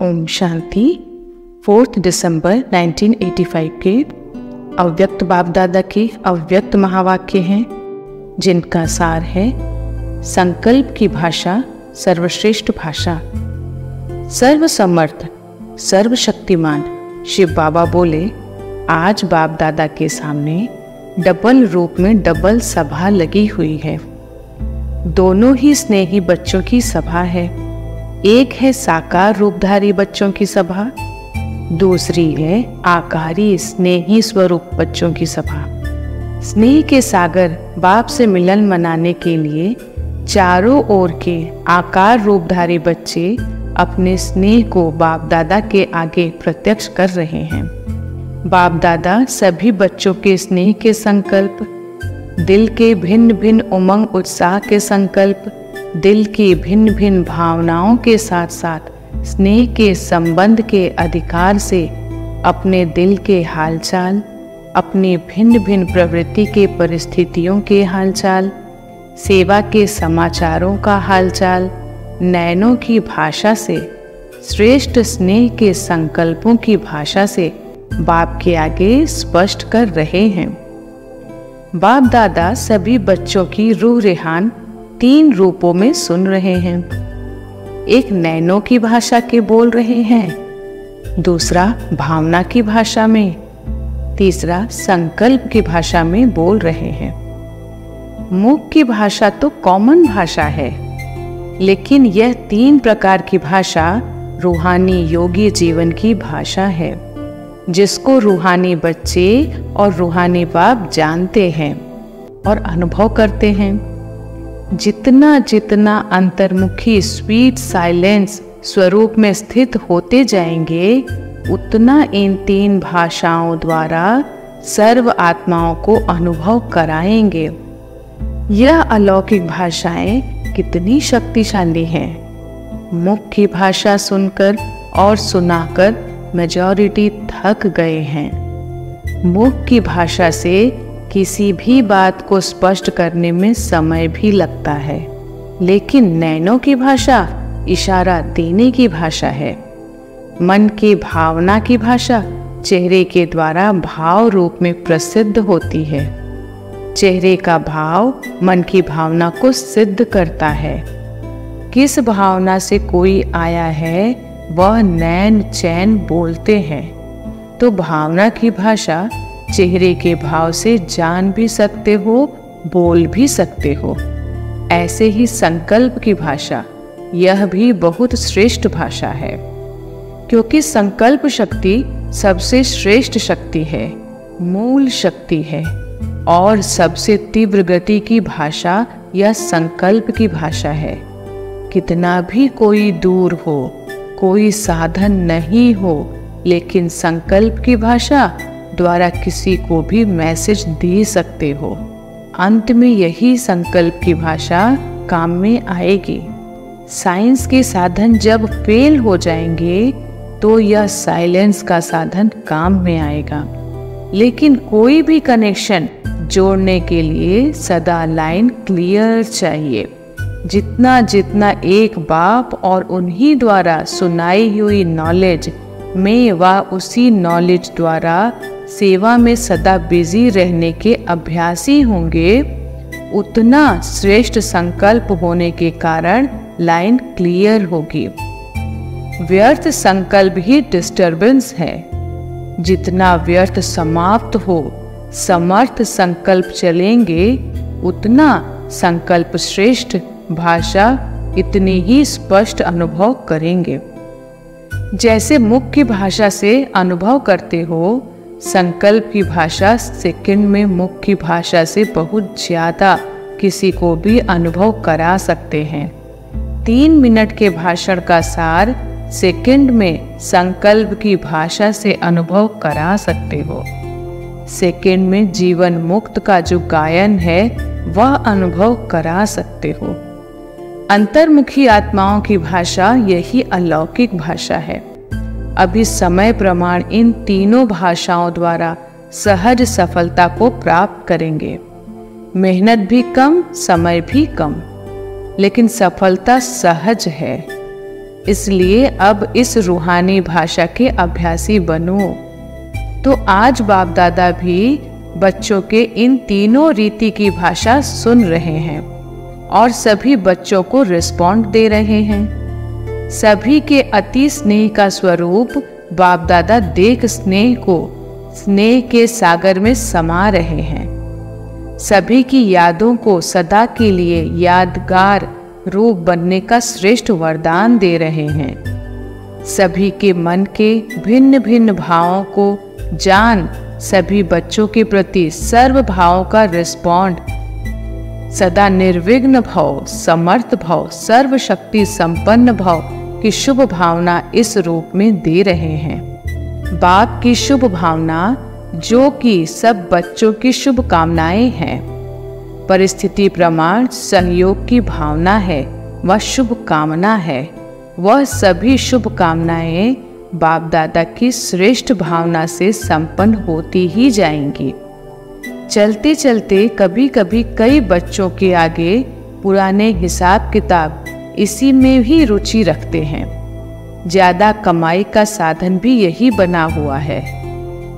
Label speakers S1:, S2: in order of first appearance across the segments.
S1: ओम शांति। 4 दिसंबर 1985 के अव्यक्त बाप दादा के अव्यक्त महावाक्य हैं, जिनका सार है संकल्प की भाषा सर्वश्रेष्ठ भाषा। सर्वसमर्थ सर्वशक्तिमान शिव बाबा बोले, आज बाप दादा के सामने डबल रूप में डबल सभा लगी हुई है। दोनों ही स्नेही बच्चों की सभा है। एक है साकार रूपधारी बच्चों की सभा, दूसरी है आकारी स्नेही स्वरूप बच्चों की सभा। स्नेह के सागर बाप से मिलन मनाने के लिए चारों ओर के आकार रूपधारी बच्चे अपने स्नेह को बाप दादा के आगे प्रत्यक्ष कर रहे हैं। बाप दादा सभी बच्चों के स्नेह के संकल्प, दिल के भिन्न भिन्न उमंग उत्साह के संकल्प, दिल की भिन्न भिन्न भावनाओं के साथ साथ स्नेह के संबंध के अधिकार से अपने दिल के हालचाल, अपनी भिन्न भिन्न प्रवृत्ति के परिस्थितियों के हालचाल, सेवा के समाचारों का हालचाल नैनों की भाषा से, श्रेष्ठ स्नेह के संकल्पों की भाषा से बाप के आगे स्पष्ट कर रहे हैं। बाप दादा सभी बच्चों की रूह रेहान 3 रूपों में सुन रहे हैं। एक नैनों की भाषा के बोल रहे हैं, दूसरा भावना की भाषा में, तीसरा संकल्प की भाषा में बोल रहे हैं। मुख की भाषा तो कॉमन भाषा है, लेकिन यह 3 प्रकार की भाषा रूहानी योगी जीवन की भाषा है, जिसको रूहानी बच्चे और रूहानी बाप जानते हैं और अनुभव करते हैं। जितना जितना अंतर्मुखी स्वीट साइलेंस स्वरूप में स्थित होते जाएंगे, उतना इन 3 भाषाओं द्वारा सर्व आत्माओं को अनुभव कराएंगे। यह अलौकिक भाषाएं कितनी शक्तिशाली हैं। मुख की भाषा सुनकर और सुनाकर मेजॉरिटी थक गए हैं। मुख की भाषा से किसी भी बात को स्पष्ट करने में समय भी लगता है, लेकिन नैनों की भाषा इशारा देने की भाषा है। मन की भावना की भाषा चेहरे के द्वारा भाव रूप में प्रसिद्ध होती है। चेहरे का भाव मन की भावना को सिद्ध करता है। किस भावना से कोई आया है वह नैन चैन बोलते हैं, तो भावना की भाषा चेहरे के भाव से जान भी सकते हो, बोल भी सकते हो। ऐसे ही संकल्प की भाषा, यह भी बहुत श्रेष्ठ भाषा है, क्योंकि संकल्प शक्ति सबसे श्रेष्ठ शक्ति है, मूल शक्ति है। और सबसे तीव्र गति की भाषा यह संकल्प की भाषा है। कितना भी कोई दूर हो, कोई साधन नहीं हो, लेकिन संकल्प की भाषा द्वारा किसी को भी मैसेज दे सकते हो। अंत में यही संकल्प की भाषा काम में आएगी। साइंस के साधन जब फेल हो जाएंगे तो यह साइलेंस का साधन काम में आएगा। लेकिन कोई भी कनेक्शन जोड़ने के लिए सदा लाइन क्लियर चाहिए। जितना जितना एक बाप और उन्हीं द्वारा सुनाई हुई नॉलेज में व उसी नॉलेज द्वारा सेवा में सदा बिजी रहने के अभ्यासी होंगे, उतना श्रेष्ठ संकल्प होने के कारण लाइन क्लियर होगी। व्यर्थ संकल्प ही डिस्टर्बेंस है। जितना व्यर्थ समाप्त हो, समर्थ संकल्प चलेंगे, उतना संकल्प श्रेष्ठ भाषा इतनी ही स्पष्ट अनुभव करेंगे। जैसे मुख की भाषा से अनुभव करते हो, संकल्प की भाषा सेकंड में मुख की भाषा से बहुत ज्यादा किसी को भी अनुभव करा सकते हैं। 3 मिनट के भाषण का सार सेकंड में संकल्प की भाषा से अनुभव करा सकते हो। सेकंड में जीवन मुक्त का जो गायन है वह अनुभव करा सकते हो। अंतर्मुखी आत्माओं की भाषा यही अलौकिक भाषा है। अभी समय प्रमाण इन तीनों भाषाओं द्वारा सहज सफलता को प्राप्त करेंगे। मेहनत भी कम, समय भी कम। लेकिन सफलता सहज है। इसलिए अब इस रूहानी भाषा के अभ्यासी बनो। तो आज बाप दादा भी बच्चों के इन तीनों रीति की भाषा सुन रहे हैं और सभी बच्चों को रिस्पॉन्ड दे रहे हैं। सभी के अति स्नेह का स्वरूप बाप दादा देख स्नेह को स्नेह के सागर में समा रहे हैं। सभी की यादों को सदा के लिए यादगार रूप बनने का श्रेष्ठ वरदान दे रहे हैं। सभी के मन के भिन्न भिन्न भावों को जान सभी बच्चों के प्रति सर्व भावों का रिस्पॉन्ड सदा निर्विघ्न भाव, समर्थ भाव, सर्वशक्ति संपन्न भाव की शुभ भावना इस रूप में दे रहे हैं। बाप की शुभ भावना जो कि सब बच्चों की शुभ कामनाएं हैं, परिस्थिति प्रमाण सहयोग की भावना है, वह शुभ कामना है। वह सभी शुभ कामनाएं बाप दादा की श्रेष्ठ भावना से संपन्न होती ही जाएंगी। चलते चलते कभी कभी कई बच्चों के आगे पुराने हिसाब किताब इसी में भी रुचि रखते हैं। ज़्यादा कमाई का साधन भी यही बना हुआ है।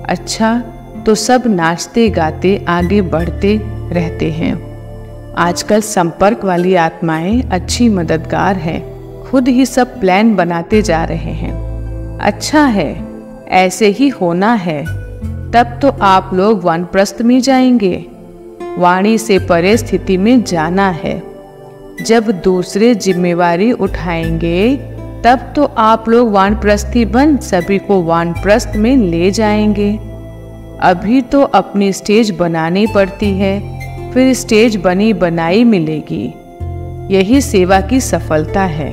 S1: अच्छा, तो सब नाचते गाते आगे बढ़ते रहते हैं। आजकल संपर्क वाली आत्माएं अच्छी मददगार हैं, खुद ही सब प्लान बनाते जा रहे हैं। अच्छा है, ऐसे ही होना है। तब तो आप लोग वानप्रस्थ में जाएंगे। वाणी से परे स्थिति में जाना है। जब दूसरे जिम्मेवारी उठाएंगे तब तो आप लोग वानप्रस्थी बन सभी को वानप्रस्थ में ले जाएंगे। अभी तो अपनी स्टेज बनानी पड़ती है, फिर स्टेज बनी बनाई मिलेगी। यही सेवा की सफलता है।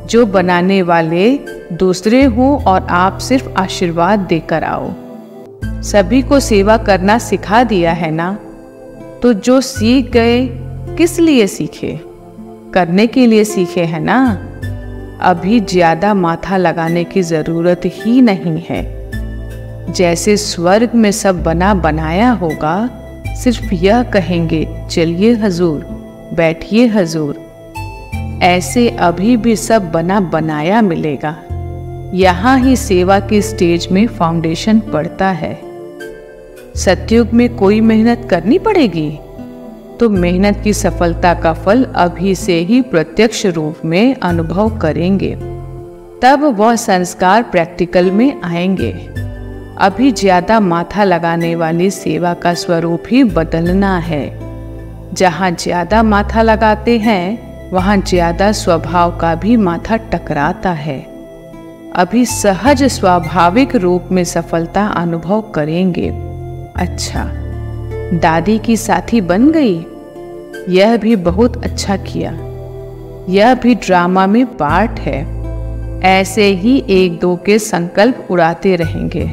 S1: जो बनाने वाले दूसरे हों और आप सिर्फ आशीर्वाद देकर आओ। सभी को सेवा करना सिखा दिया है ना, तो जो सीख गए किस लिए सीखे? करने के लिए सीखे हैं ना। अभी ज्यादा माथा लगाने की जरूरत ही नहीं है। जैसे स्वर्ग में सब बना बनाया होगा, सिर्फ यह कहेंगे चलिए हजूर, बैठिए हजूर। ऐसे अभी भी सब बना बनाया मिलेगा। यहाँ ही सेवा की स्टेज में फाउंडेशन पड़ता है। सतयुग में कोई मेहनत करनी पड़ेगी, तो मेहनत की सफलता का फल अभी से ही प्रत्यक्ष रूप में अनुभव करेंगे। तब वह संस्कार प्रैक्टिकल में आएंगे। अभी ज्यादा माथा लगाने वाली सेवा का स्वरूप ही बदलना है। जहाँ ज्यादा माथा लगाते हैं वहाँ ज्यादा स्वभाव का भी माथा टकराता है। अभी सहज स्वाभाविक रूप में सफलता अनुभव करेंगे। अच्छा, दादी की साथी बन गई, यह भी बहुत अच्छा किया। यह भी ड्रामा में पार्ट है। ऐसे ही एक दो के संकल्प उड़ाते रहेंगे।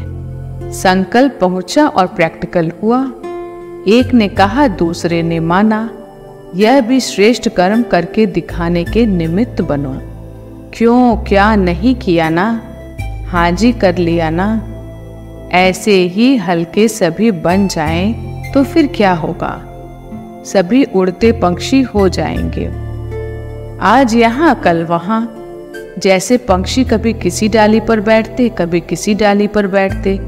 S1: संकल्प पहुंचा और प्रैक्टिकल हुआ। एक ने कहा, दूसरे ने माना। यह भी श्रेष्ठ कर्म करके दिखाने के निमित्त बनो। क्यों क्या नहीं किया ना, हाँ जी कर लिया ना। ऐसे ही हल्के सभी बन जाएं तो फिर क्या होगा? सभी उड़ते पंछी हो जाएंगे। आज यहाँ कल वहाँ। जैसे पंछी कभी किसी डाली पर बैठते, कभी किसी डाली पर बैठते,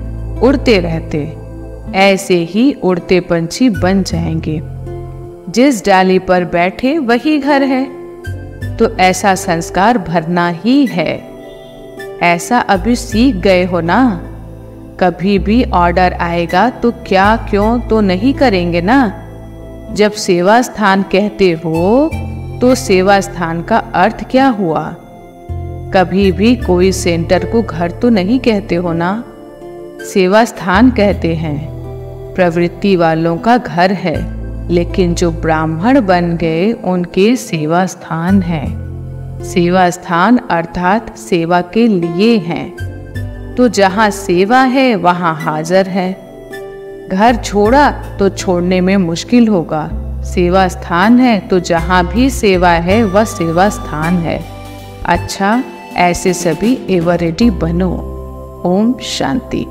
S1: उड़ते रहते, ऐसे ही उड़ते पंछी बन जाएंगे। जिस डाली पर बैठे वही घर है। तो ऐसा संस्कार भरना ही है। ऐसा अभी सीख गए हो ना। कभी भी ऑर्डर आएगा तो क्या क्यों तो नहीं करेंगे ना। जब सेवा स्थान कहते हो तो सेवा स्थान का अर्थ क्या हुआ? कभी भी कोई सेंटर को घर तो नहीं कहते हो ना। सेवा स्थान कहते हैं। प्रवृत्ति वालों का घर है, लेकिन जो ब्राह्मण बन गए उनके सेवा स्थान है। सेवा स्थान अर्थात सेवा के लिए हैं। तो जहाँ सेवा है वहाँ हाजिर है। घर छोड़ा तो छोड़ने में मुश्किल होगा। सेवा स्थान है तो जहाँ भी सेवा है वह सेवा स्थान है। अच्छा, ऐसे सभी एवर रेडी बनो। ओम शांति।